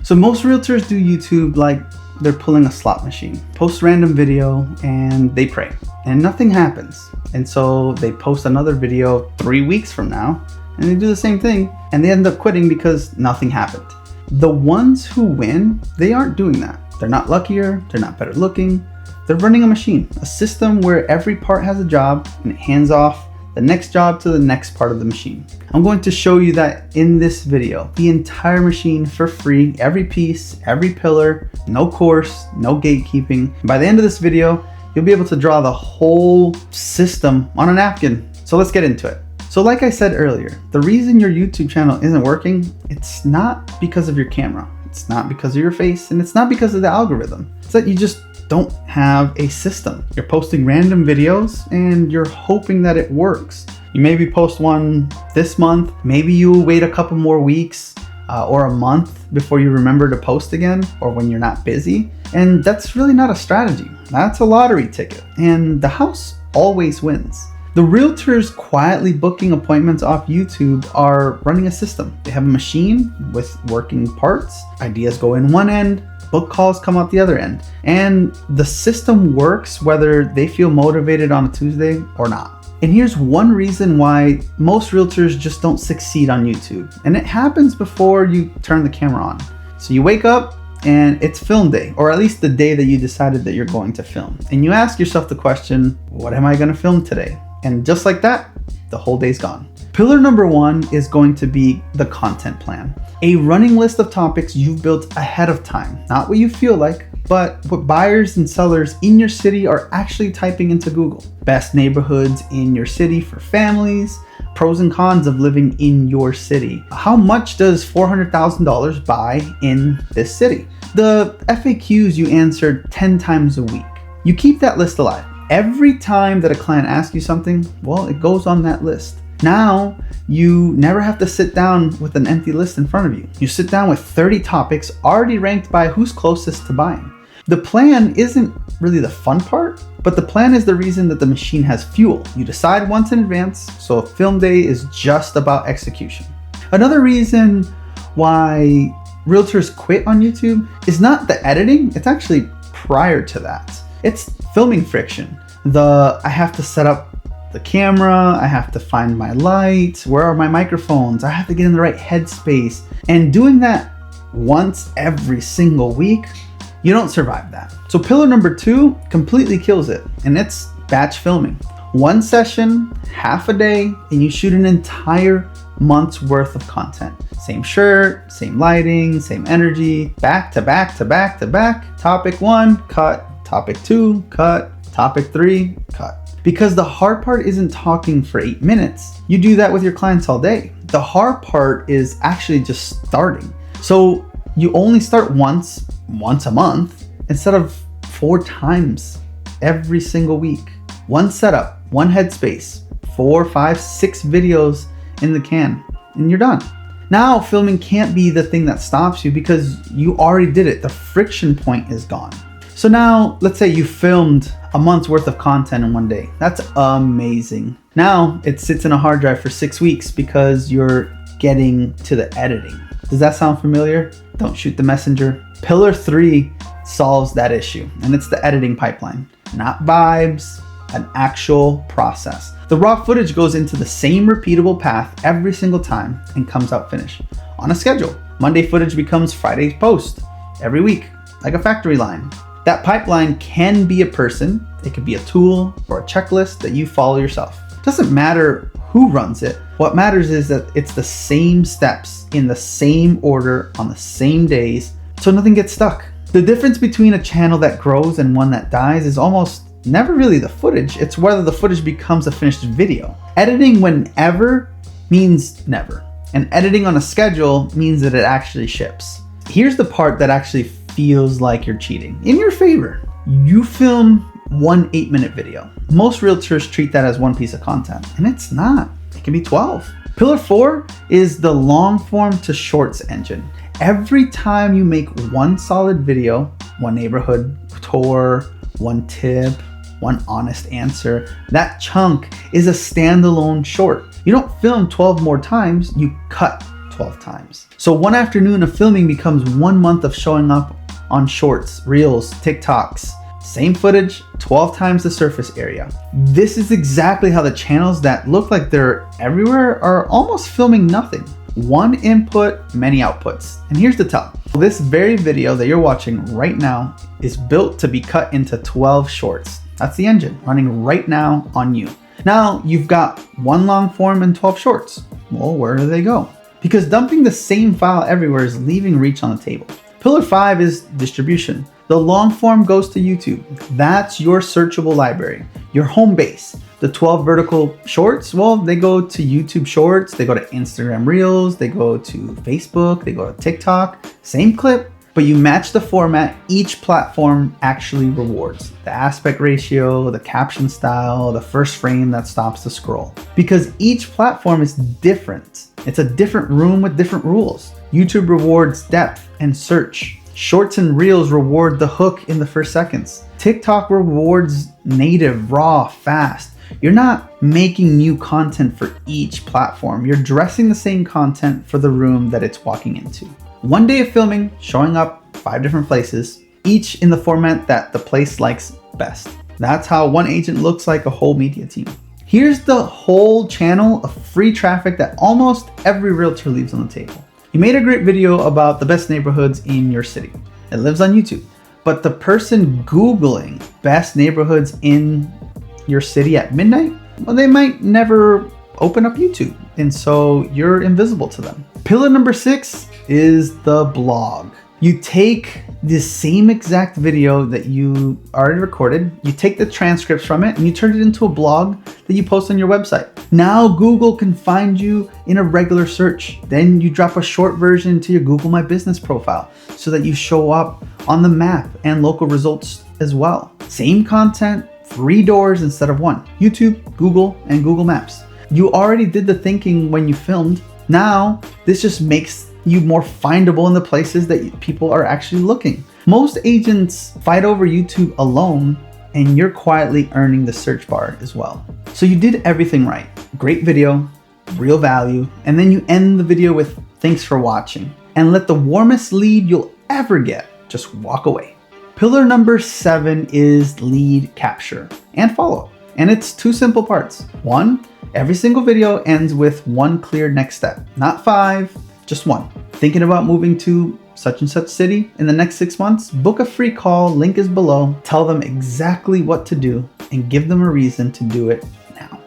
So most realtors do YouTube like they're pulling a slot machine. Post random video and they pray and nothing happens. And so they post another video 3 weeks from now and they do the same thing and they end up quitting because nothing happened. The ones who win, they aren't doing that. They're not luckier, they're not better looking. They're running a machine, a system where every part has a job and it hands off the next job to the next part of the machine. I'm going to show you that in this video, the entire machine for free, every piece, every pillar, no course, no gatekeeping. By the end of this video, you'll be able to draw the whole system on a napkin. So let's get into it. So like I said earlier, the reason your YouTube channel isn't working, it's not because of your camera. It's not because of your face, and it's not because of the algorithm. It's that you just don't have a system. You're posting random videos and you're hoping that it works. You maybe post one this month, maybe you wait a couple more weeks or a month before you remember to post again, or when you're not busy. And that's really not a strategy. That's a lottery ticket, and the house always wins. The realtors quietly booking appointments off YouTube are running a system. They have a machine with working parts. Ideas go in one end, book calls come out the other end. And the system works whether they feel motivated on a Tuesday or not. And here's one reason why most realtors just don't succeed on YouTube. And it happens before you turn the camera on. So you wake up and it's film day, or at least the day that you decided that you're going to film. And you ask yourself the question, what am I going to film today? And just like that, the whole day's gone. Pillar number 1 is going to be the content plan. A running list of topics you've built ahead of time. Not what you feel like, but what buyers and sellers in your city are actually typing into Google. Best neighborhoods in your city for families, pros and cons of living in your city. How much does $400,000 buy in this city? The FAQs you answered 10 times a week. You keep that list alive. Every time that a client asks you something, well, it goes on that list. Now, you never have to sit down with an empty list in front of you. You sit down with 30 topics already ranked by who's closest to buying. The plan isn't really the fun part, but the plan is the reason that the machine has fuel. You decide once in advance, so a film day is just about execution. Another reason why realtors quit on YouTube is not the editing, it's actually prior to that. It's filming friction. I have to set up the camera, I have to find my lights, where are my microphones, I have to get in the right headspace. And doing that once every single week, you don't survive that. So pillar number 2 completely kills it, and it's batch filming. One session, half a day, and you shoot an entire month's worth of content. Same shirt, same lighting, same energy, back to back to back to back. Topic 1, cut. Topic 2, cut. Topic 3, cut. Because the hard part isn't talking for 8 minutes. You do that with your clients all day. The hard part is actually just starting. So you only start once a month instead of 4 times every single week. One setup, one headspace, 4, 5, 6 videos in the can, and you're done. Now filming can't be the thing that stops you because you already did it. The friction point is gone. So now let's say you filmed a month's worth of content in one day. That's amazing. Now it sits in a hard drive for 6 weeks because you're getting to the editing. Does that sound familiar? Don't shoot the messenger. Pillar 3 solves that issue, and it's the editing pipeline. Not vibes, an actual process. The raw footage goes into the same repeatable path every single time and comes out finished on a schedule. Monday footage becomes Friday's post every week, like a factory line. That pipeline can be a person, it could be a tool or a checklist that you follow yourself. It doesn't matter who runs it. What matters is that it's the same steps in the same order on the same days, so nothing gets stuck. The difference between a channel that grows and one that dies is almost never really the footage, it's whether the footage becomes a finished video. Editing whenever means never, and editing on a schedule means that it actually ships. Here's the part that actually feels like you're cheating. In your favor, you film one 8-minute video. Most realtors treat that as one piece of content, and it's not. It can be 12. Pillar 4 is the long form to shorts engine. Every time you make one solid video, one neighborhood tour, one tip, one honest answer, that chunk is a standalone short. You don't film 12 more times, you cut 12 times. So one afternoon of filming becomes 1 month of showing up on shorts, reels, TikToks. Same footage, 12 times the surface area. This is exactly how the channels that look like they're everywhere are almost filming nothing. One input, many outputs. And here's the tell. This very video that you're watching right now is built to be cut into 12 shorts. That's the engine running right now on you. Now you've got one long form and 12 shorts. Well, where do they go? Because dumping the same file everywhere is leaving reach on the table. Pillar 5 is distribution. The long form goes to YouTube. That's your searchable library, your home base. The 12 vertical shorts, well, they go to YouTube Shorts, they go to Instagram Reels, they go to Facebook, they go to TikTok. Same clip, but you match the format each platform actually rewards. The aspect ratio, the caption style, the first frame that stops the scroll. Because each platform is different. It's a different room with different rules. YouTube rewards depth and search. Shorts and Reels reward the hook in the first seconds. TikTok rewards native, raw, fast. You're not making new content for each platform. You're dressing the same content for the room that it's walking into. 1 day of filming, showing up 5 different places, each in the format that the place likes best. That's how one agent looks like a whole media team. Here's the whole channel of free traffic that almost every realtor leaves on the table. You made a great video about the best neighborhoods in your city. It lives on YouTube. But the person Googling best neighborhoods in your city at midnight, well, they might never open up YouTube. And so you're invisible to them. Pillar number 6 is the blog. You take the same exact video that you already recorded, you take the transcripts from it, and you turn it into a blog that you post on your website. Now Google can find you in a regular search. Then you drop a short version to your Google My Business profile so that you show up on the map and local results as well. Same content, 3 doors instead of 1. YouTube, Google, and Google Maps. You already did the thinking when you filmed. Now, this just makes you more findable in the places that people are actually looking. Most agents fight over YouTube alone, and you're quietly earning the search bar as well. So you did everything right. Great video, real value, and then you end the video with thanks for watching, and let the warmest lead you'll ever get just walk away. Pillar number 7 is lead capture and follow-up. And it's 2 simple parts. 1, every single video ends with 1 clear next step, not 5, just 1. Thinking about moving to such and such city in the next 6 months? Book a free call, link is below. Tell them exactly what to do and give them a reason to do it now.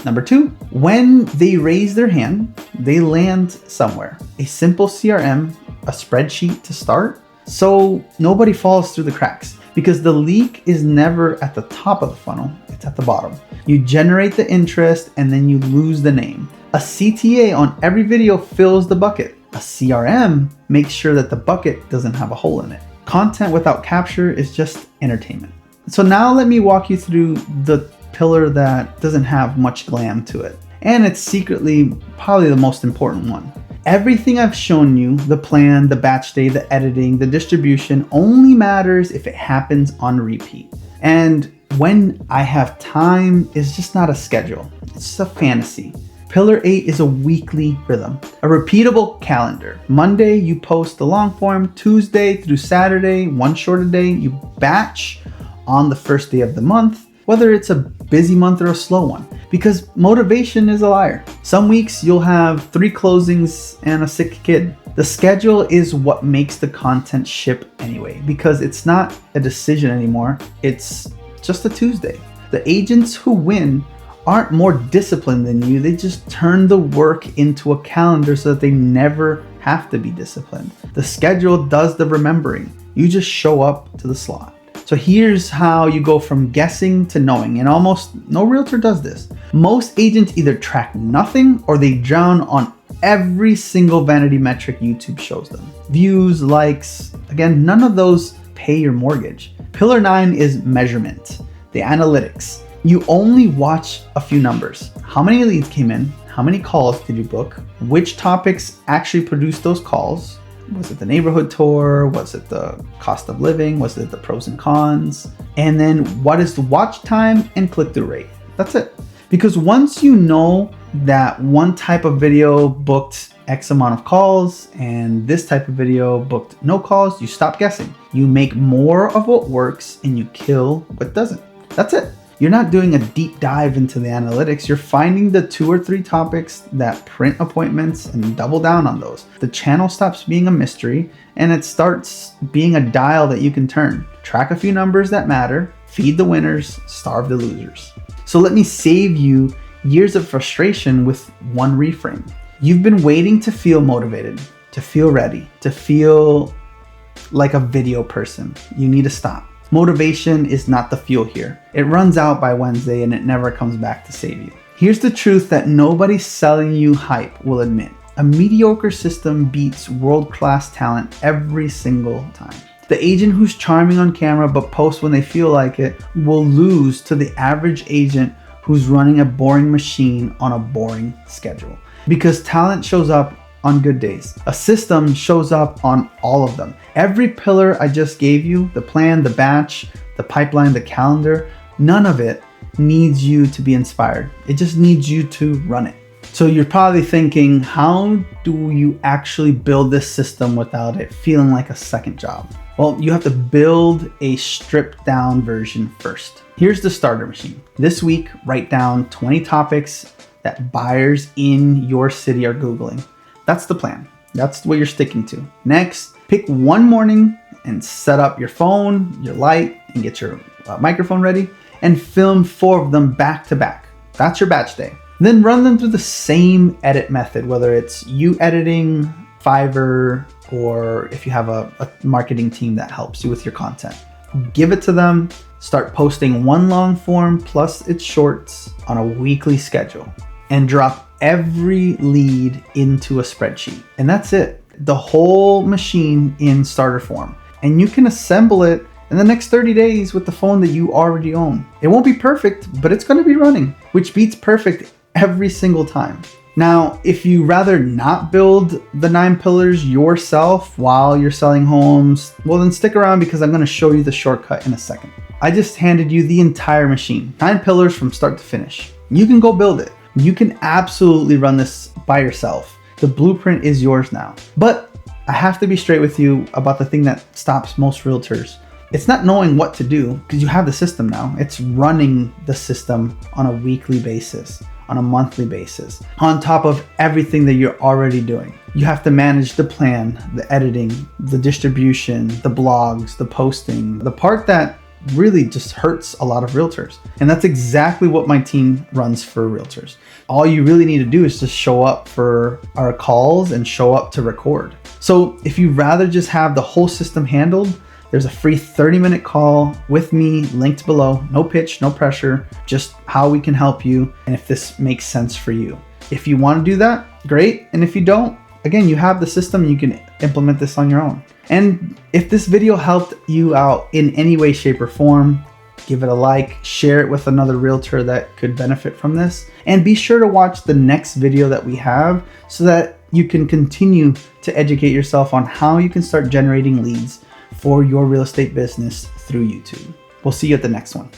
Number 2, when they raise their hand, they land somewhere. A simple CRM, a spreadsheet to start, so nobody falls through the cracks. Because the leak is never at the top of the funnel, it's at the bottom. You generate the interest and then you lose the name. A CTA on every video fills the bucket. A CRM makes sure that the bucket doesn't have a hole in it. Content without capture is just entertainment. So now let me walk you through the pillar that doesn't have much glam to it. And it's secretly probably the most important one. Everything I've shown you, the plan, the batch day, the editing, the distribution, only matters if it happens on repeat. And when I have time is just not a schedule, it's just a fantasy. Pillar 8 is a weekly rhythm, a repeatable calendar. Monday, you post the long form. Tuesday through Saturday, 1 short a day. You batch on the first day of the month, whether it's a busy month or a slow one, because motivation is a liar. Some weeks you'll have 3 closings and a sick kid. The schedule is what makes the content ship anyway, because it's not a decision anymore. It's just a Tuesday. The agents who win aren't more disciplined than you. They just turn the work into a calendar so that they never have to be disciplined. The schedule does the remembering. You just show up to the slot. So here's how you go from guessing to knowing, and almost no realtor does this. Most agents either track nothing or they drown on every single vanity metric YouTube shows them. Views, likes, again, none of those pay your mortgage. Pillar 9 is measurement, the analytics. You only watch a few numbers. How many leads came in? How many calls did you book? Which topics actually produced those calls? Was it the neighborhood tour? Was it the cost of living? Was it the pros and cons? And then what is the watch time and click-through rate? That's it. Because once you know that one type of video booked X amount of calls and this type of video booked no calls, you stop guessing. You make more of what works and you kill what doesn't. That's it. You're not doing a deep dive into the analytics. You're finding the 2 or 3 topics that print appointments and double down on those. The channel stops being a mystery and it starts being a dial that you can turn. Track a few numbers that matter, feed the winners, starve the losers. So let me save you years of frustration with one reframe. You've been waiting to feel motivated, to feel ready, to feel like a video person. You need to stop. Motivation is not the fuel here. It runs out by Wednesday and it never comes back to save you. Here's the truth that nobody selling you hype will admit. A mediocre system beats world-class talent every single time. The agent who's charming on camera but posts when they feel like it will lose to the average agent who's running a boring machine on a boring schedule. Because talent shows up on good days. A system shows up on all of them. Every pillar I just gave you, the plan, the batch, the pipeline, the calendar, none of it needs you to be inspired. It just needs you to run it. So you're probably thinking, how do you actually build this system without it feeling like a second job? Well, you have to build a stripped down version first. Here's the starter machine. This week, write down 20 topics that buyers in your city are Googling. That's the plan. That's what you're sticking to. Next, pick one morning and set up your phone, your light, and get your microphone ready and film 4 of them back to back. That's your batch day. Then run them through the same edit method, whether it's you editing, Fiverr, or if you have a marketing team that helps you with your content. Give it to them, start posting one long form plus its shorts on a weekly schedule, and drop every lead into a spreadsheet. And that's it. The whole machine in starter form. And you can assemble it in the next 30 days with the phone that you already own. It won't be perfect, but it's going to be running, which beats perfect every single time. Now, if you rather not build the 9 pillars yourself while you're selling homes, well then stick around because I'm going to show you the shortcut in a second. I just handed you the entire machine, 9 pillars from start to finish. You can go build it. You can absolutely run this by yourself. The blueprint is yours now. But I have to be straight with you about the thing that stops most realtors. It's not knowing what to do because you have the system now. It's running the system on a weekly basis, on a monthly basis, on top of everything that you're already doing. You have to manage the plan, the editing, the distribution, the blogs, the posting, the part that really just hurts a lot of realtors. And that's exactly what my team runs for realtors. All you really need to do is just show up for our calls and show up to record. So if you'd rather just have the whole system handled, there's a free 30-minute call with me linked below. No pitch, no pressure, just how we can help you and if this makes sense for you. If you want to do that, great. And if you don't, again, you have the system, you can implement this on your own. And if this video helped you out in any way, shape, or form, give it a like, share it with another realtor that could benefit from this, and be sure to watch the next video that we have so that you can continue to educate yourself on how you can start generating leads for your real estate business through YouTube. We'll see you at the next one.